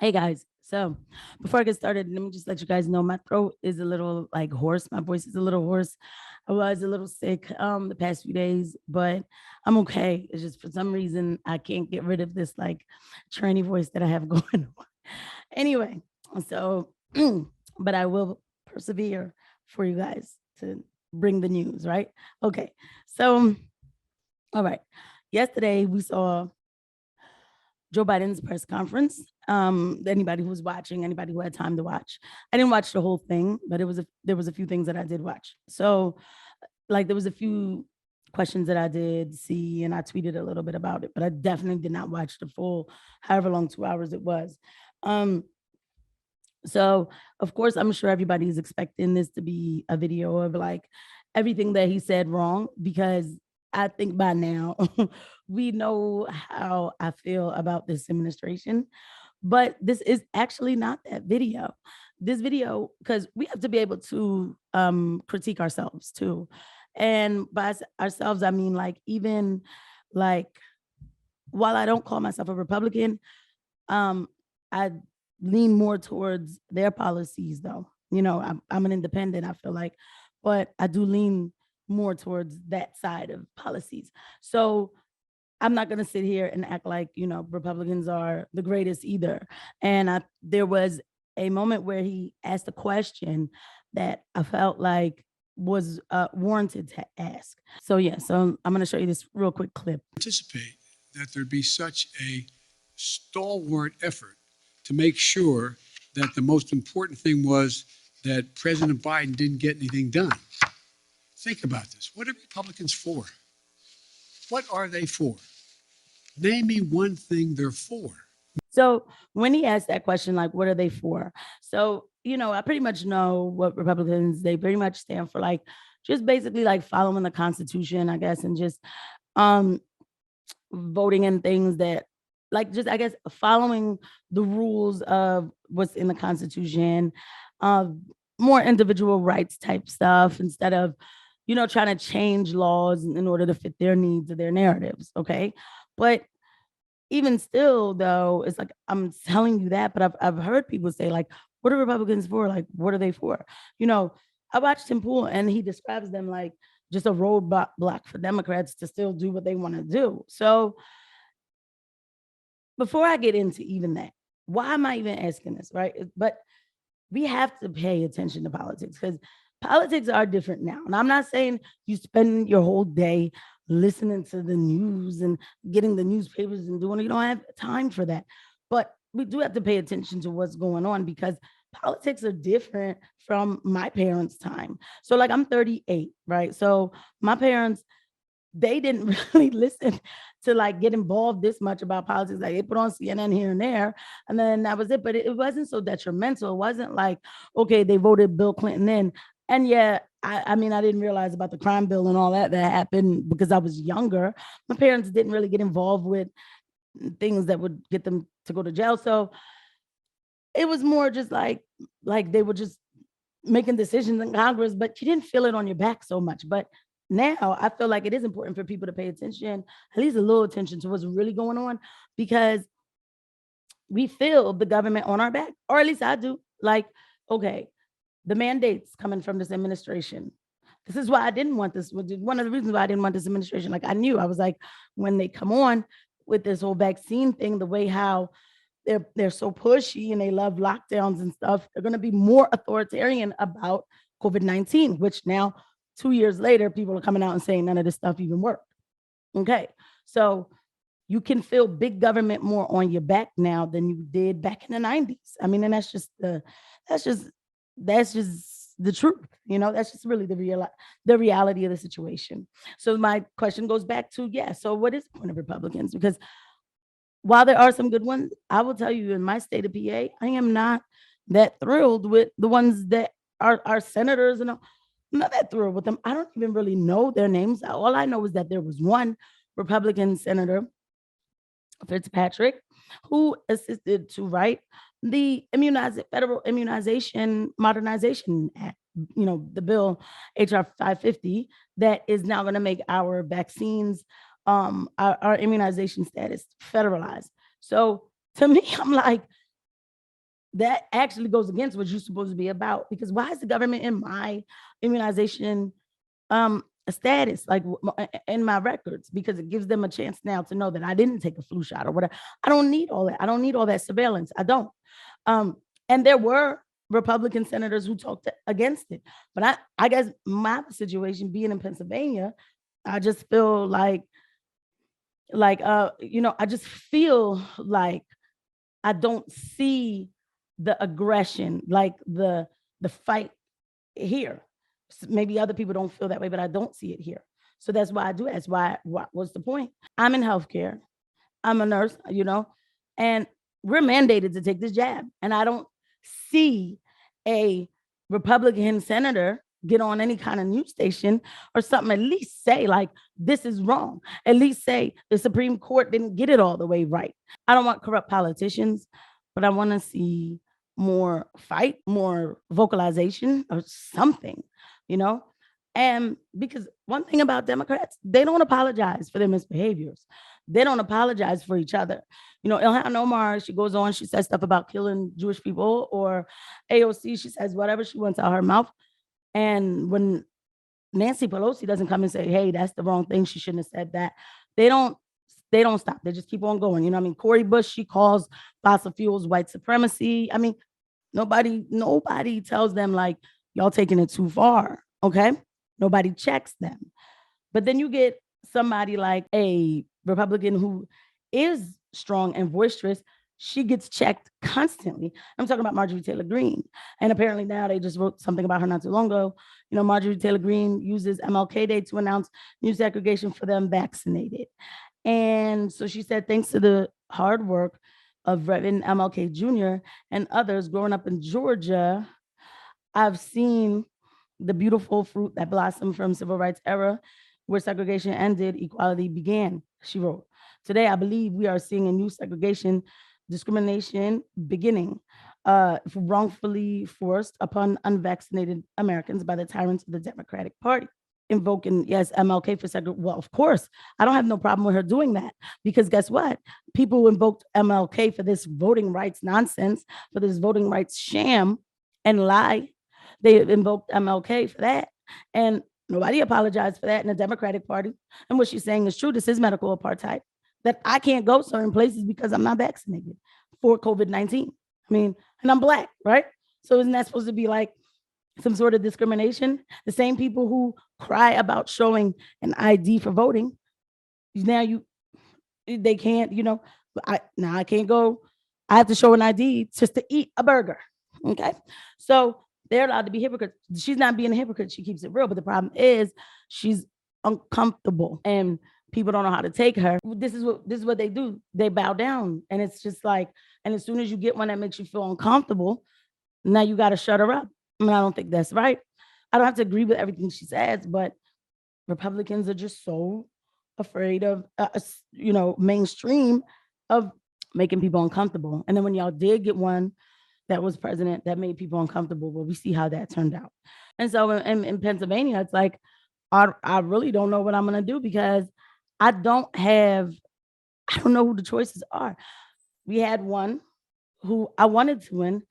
Hey guys, so before I get started, let me just let you guys know my throat is a little like hoarse. My voice is a little hoarse. I was a little sick the past few days, but I'm okay. It's just for some reason I can't get rid of this like tranny voice that I have going on. Anyway, so but I will persevere for you guys to bring the news, right? Okay. So all right. Yesterday we saw Joe Biden's press conference. Anybody who was watching, anybody who had time to watch, I didn't watch the whole thing, but there was a few things that I did watch. So, like, there was a few questions that I did see, and I tweeted a little bit about it, but I definitely did not watch the full, however long 2 hours it was. Um, so, of course, I'm sure everybody's expecting this to be a video of like everything that he said wrong because I think by now we know how I feel about this administration. But this is actually not that video. This video, because we have to be able to critique ourselves too. And by ourselves, I mean like even like while I don't call myself a Republican, um, I lean more towards their policies, though. I'm an independent, I feel like, but I do lean more towards that side of policies. So I'm not going to sit here and act like, Republicans are the greatest either. And there was a moment where he asked a question that I felt like was warranted to ask. So, yeah, so I'm going to show you this real quick clip. Anticipate that there'd be such a stalwart effort to make sure that the most important thing was that President Biden didn't get anything done. Think about this. What are Republicans for? What are they for? Name me one thing they're for. So when he asked that question, like, what are they for? So, I pretty much know what Republicans, they pretty much stand for, like, just basically like following the Constitution, I guess, and just um voting in things that like just I guess following the rules of what's in the Constitution, uh, more individual rights type stuff instead of, trying to change laws in order to fit their needs or their narratives. Okay. But even still, though, it's like I'm telling you that, but I've heard people say, like, what are Republicans for? Like, what are they for? You know, I watched Tim Pool and he describes them like just a roadblock block for Democrats to still do what they want to do. So before I get into even that, why am I even asking this? Right. But we have to pay attention to politics because politics are different now. And I'm not saying you spend your whole day listening to the news and getting the newspapers and doing it. You don't have time for that. But we do have to pay attention to what's going on because politics are different from my parents' time. So, like, I'm 38, right? So, my parents, they didn't really listen to like get involved this much about politics. Like they put on CNN here and there, and then that was it. But it wasn't so detrimental. It wasn't like, okay, they voted Bill Clinton in. And yeah, I mean, I didn't realize about the crime bill and all that happened because I was younger. My parents didn't really get involved with things that would get them to go to jail. So it was more just like they were just making decisions in Congress, but you didn't feel it on your back so much. But now I feel like it is important for people to pay attention, at least a little attention to what's really going on, because we feel the government on our back, or at least I do. Like, okay, the mandates coming from this administration. This is why I didn't want this. One of the reasons why I didn't want this administration. Like I knew, I was like, when they come on with this whole vaccine thing, the way how they're so pushy and they love lockdowns and stuff, they're going to be more authoritarian about COVID-19, which now 2 years later, people are coming out and saying none of this stuff even worked. Okay. So you can feel big government more on your back now than you did back in the 90s. I mean, and that's just that's just the truth. That's just really the reality of the situation. So my question goes back to, yeah, so what is the point of Republicans? Because while there are some good ones, I will tell you in my state of PA, I am not that thrilled with the ones that are senators and all. I'm not that thrilled with them. I don't even really know their names. All I know is that there was one Republican senator, Fitzpatrick, who assisted to write the Federal Immunization Modernization Act, the bill HR 550 that is now going to make our vaccines, our immunization status federalized. So to me, I'm like, that actually goes against what you're supposed to be about. Because why is the government in my immunization status, like in my records? Because it gives them a chance now to know that I didn't take a flu shot or whatever. I don't need all that. I don't need all that surveillance. I don't. Um, and there were Republican senators who talked against it. But I guess my situation being in Pennsylvania, I just feel I just feel like I don't see the aggression, like the fight here. Maybe other people don't feel that way, but I don't see it here. So that's why I do it. That's why. What's the point? I'm in healthcare. I'm a nurse, and we're mandated to take this jab. And I don't see a Republican senator get on any kind of news station or something, at least say, like, this is wrong. At least say the Supreme Court didn't get it all the way right. I don't want corrupt politicians, but I want to see more fight, more vocalization or something, you know? And because one thing about Democrats, they don't apologize for their misbehaviors. They don't apologize for each other. Ilhan Omar, she goes on, she says stuff about killing Jewish people, or AOC, she says whatever she wants out her mouth. And when Nancy Pelosi doesn't come and say, hey, that's the wrong thing, she shouldn't have said that, they don't stop. They just keep on going. Cori Bush, she calls fossil fuels white supremacy. Nobody tells them, like, y'all taking it too far. Okay. Nobody checks them. But then you get somebody like a Republican who is strong and boisterous. She gets checked constantly. I'm talking about Marjorie Taylor Greene. And apparently now they just wrote something about her not too long ago. Marjorie Taylor Greene uses MLK Day to announce new segregation for the unvaccinated. And so she said, thanks to the hard work of Reverend MLK Jr. and others growing up in Georgia, I've seen the beautiful fruit that blossomed from civil rights era, where segregation ended, equality began, she wrote. Today, I believe we are seeing a new segregation, discrimination beginning, wrongfully forced upon unvaccinated Americans by the tyrants of the Democratic Party. Invoking, yes, MLK for segregation. Well, of course, I don't have no problem with her doing that, because guess what? People invoked MLK for this voting rights nonsense, for this voting rights sham and lie. They invoked MLK for that. And nobody apologized for that in the Democratic Party. And what she's saying is true. This is medical apartheid, that I can't go certain places because I'm not vaccinated for COVID-19. And I'm Black, right? So isn't that supposed to be like some sort of discrimination? The same people who cry about showing an ID for voting, now they can't, I can't go. I have to show an ID just to eat a burger. Okay. So they're allowed to be hypocrites. She's not being a hypocrite. She keeps it real. But the problem is she's uncomfortable and people don't know how to take her. This is what they do. They bow down. And it's just like, and as soon as you get one that makes you feel uncomfortable, now you got to shut her up. I don't think that's right. I don't have to agree with everything she says, but Republicans are just so afraid of, mainstream, of making people uncomfortable. And then when y'all did get one that was president that made people uncomfortable, well, we see how that turned out. And so in Pennsylvania, it's like, I really don't know what I'm going to do, because I don't know who the choices are. We had one who I wanted to win,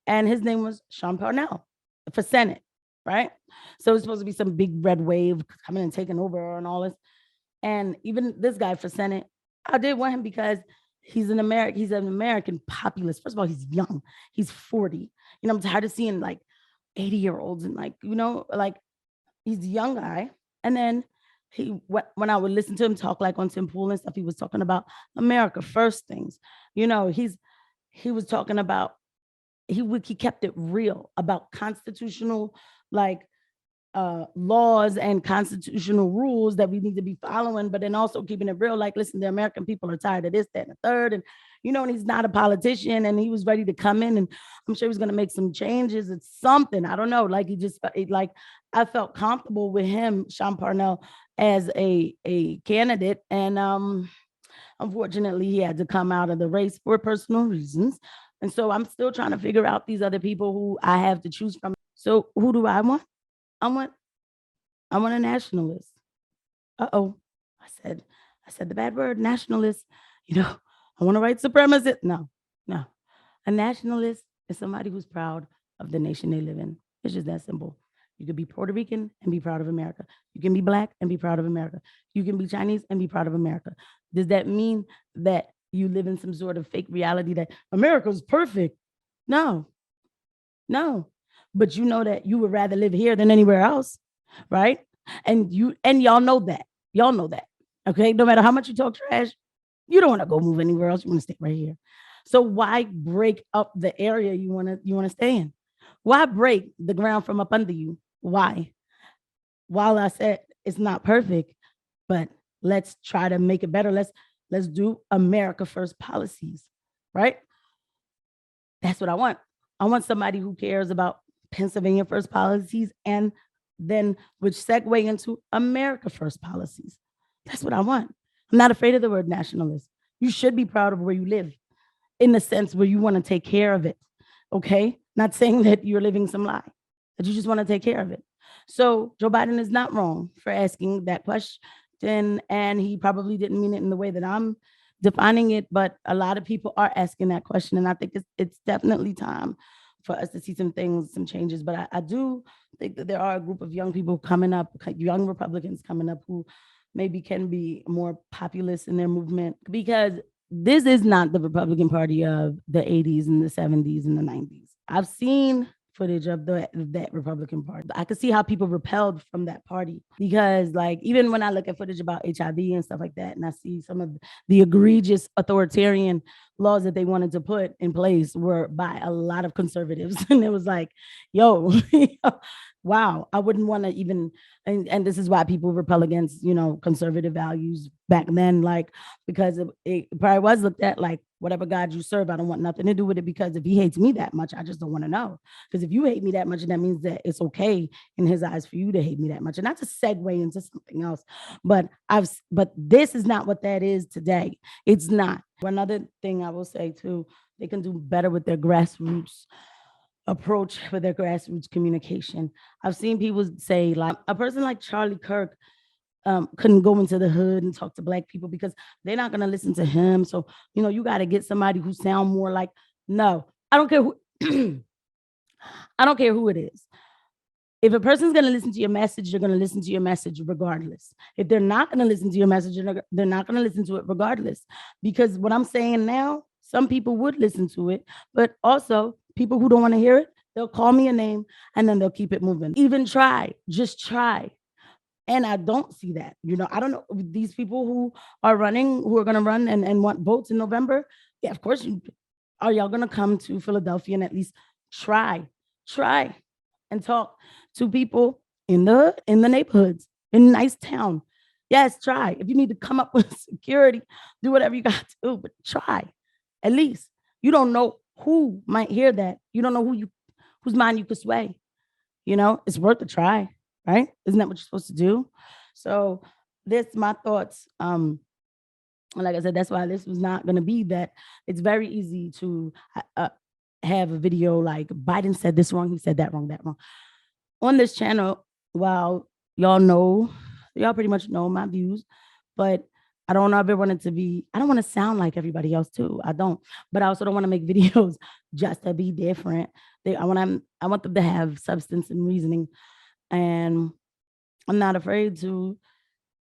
and his name was Sean Parnell for Senate, right? So it's supposed to be some big red wave coming and taking over and all this. And even this guy for Senate, I did want him because he's an American populist. First of all, he's young. He's 40. I'm tired of seeing like 80-year-olds and like he's a young guy. And then when I would listen to him talk, like on Tim Pool and stuff, he was talking about America first things. He was talking about, he kept it real about constitutional, like, laws and constitutional rules that we need to be following, but then also keeping it real. Like, listen, the American people are tired of this, that, and the third. And, and he's not a politician, and he was ready to come in, and I'm sure he was going to make some changes. It's something, I don't know. Like, I felt comfortable with him, Sean Parnell, as a candidate. And, unfortunately, he had to come out of the race for personal reasons. And so I'm still trying to figure out these other people who I have to choose from. So who do I want? I want a nationalist. Uh-oh. I said the bad word, nationalist. I want a white supremacist. No. A nationalist is somebody who's proud of the nation they live in. It's just that simple. You could be Puerto Rican and be proud of America. You can be black and be proud of America. You can be Chinese and be proud of America. Does that mean that you live in some sort of fake reality that America's perfect? No, no. But you know that you would rather live here than anywhere else, right? And y'all know that. Y'all know that. Okay. No matter how much you talk trash, you don't want to go move anywhere else. You want to stay right here. So why break up the area you want to stay in? Why break the ground from up under you? Why? While I said it's not perfect, but let's try to make it better. Let's do America first policies, right? That's what I want. I want somebody who cares about Pennsylvania first policies and then which segue into America first policies. That's what I want. I'm not afraid of the word nationalist. You should be proud of where you live in the sense where you want to take care of it. Okay. Not saying that you're living some lie, that you just want to take care of it. So Joe Biden is not wrong for asking that question. And he probably didn't mean it in the way that I'm defining it, but a lot of people are asking that question. And I think it's definitely time for us to see some things, some changes. But I do think that there are a group of young people coming up, young Republicans coming up who maybe can be more populist in their movement because this is not the Republican Party of the 80s and the 70s and the 90s. I've seen footage of that Republican Party. I could see how people repelled from that party because, like, even when I look at footage about HIV and stuff like that, and I see some of the egregious authoritarian laws that they wanted to put in place were by a lot of conservatives, and it was like, yo, wow, I wouldn't want to even. And this is why people repel against conservative values back then, like because it probably was looked at like whatever God you serve, I don't want nothing to do with it because if he hates me that much, I just don't want to know. Because if you hate me that much, that means that it's okay in his eyes for you to hate me that much. And that's a segue into something else. But this is not what that is today. It's not. Another thing I will say too, they can do better with their grassroots approach with their grassroots communication. I've seen people say like a person like Charlie Kirk couldn't go into the hood and talk to black people because they're not going to listen to him. So, you got to get somebody who sound more like, no, I don't care who, I don't care who it is. If a person's going to listen to your message, they're going to listen to your message regardless. If they're not going to listen to your message, they're not going to listen to it regardless. Because what I'm saying now, some people would listen to it, but also people who don't want to hear it, they'll call me a name and then they'll keep it moving. Even try, just try. And I don't see that. I don't know these people who are going to run and want votes in November. Yeah, of course. Are y'all going to come to Philadelphia and at least try and talk to people in the neighborhoods in a nice town? Yes, try. If you need to come up with security, do whatever you got to do, but try at least. You don't know who might hear that. You don't know whose mind you could sway. It's worth a try. Right? Isn't that what you're supposed to do? So that's my thoughts. Like I said, that's why this was not going to be that. It's very easy to have a video like Biden said this wrong, he said that wrong, on this channel. While y'all pretty much know my views, but I don't ever want it to be. I don't want to sound like everybody else too. I don't, but I also don't want to make videos just to be different. I want them to have substance and reasoning. And I'm not afraid to,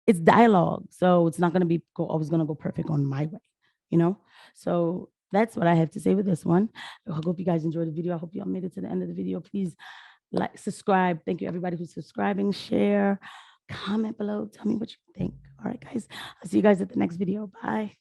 it's dialogue. So it's not going to be always going to go perfect on my way, So that's what I have to say with this one. I hope you guys enjoyed the video. I hope y'all made it to the end of the video. Please like, subscribe. Thank you everybody who's subscribing, share, comment below. Tell me what you think. All right, guys. I'll see you guys at the next video. Bye.